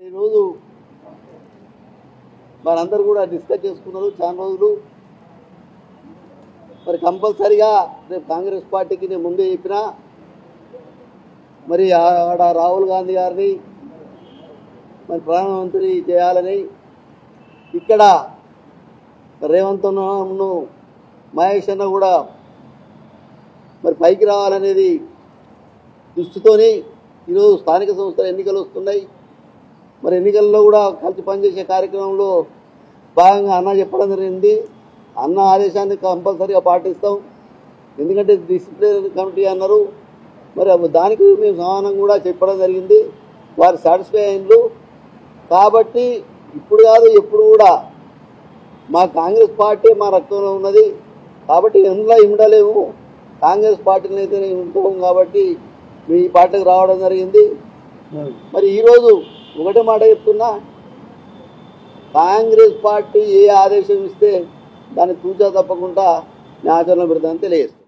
ఈరోజు వారందరూ కూడా డిస్కస్ చేసుకున్నారు చాలా రోజులు. మరి కంపల్సరిగా రేపు కాంగ్రెస్ పార్టీకి నేను ముందే చెప్పినా, మరి ఆడ రాహుల్ గాంధీ గారిని మరి ప్రధానమంత్రి చేయాలని, ఇక్కడ రేవంత్ అన్నను మహేష్ అన్న కూడా మరి పైకి రావాలనేది దృష్టితోని ఈరోజు స్థానిక సంస్థల ఎన్నికలు వస్తున్నాయి. మరి ఎన్నికల్లో కూడా కలిసి పనిచేసే కార్యక్రమంలో భాగంగా అన్న చెప్పడం జరిగింది. అన్న ఆదేశాన్ని కంపల్సరీగా పాటిస్తాం, ఎందుకంటే డిసిప్లినరీ కమిటీ అన్నారు. మరి దానికి మేము సమానం కూడా చెప్పడం జరిగింది. వారు సాటిస్ఫై అయినరు. కాబట్టి ఇప్పుడు కాదు ఎప్పుడు కూడా మా కాంగ్రెస్ పార్టీ మా రక్తంలో ఉన్నది. కాబట్టి ఎందులో ఉండలేము, కాంగ్రెస్ పార్టీని అయితే ఉంటాం. కాబట్టి మీ పార్టీకి రావడం జరిగింది. మరి ఈరోజు ఒకటే మాట చెప్తున్నా, కాంగ్రెస్ పార్టీ ఏ ఆదేశం ఇస్తే దాన్ని తూచా తప్పకుండా నేను ఆచరణ పెడతానని తెలియజేస్తాను.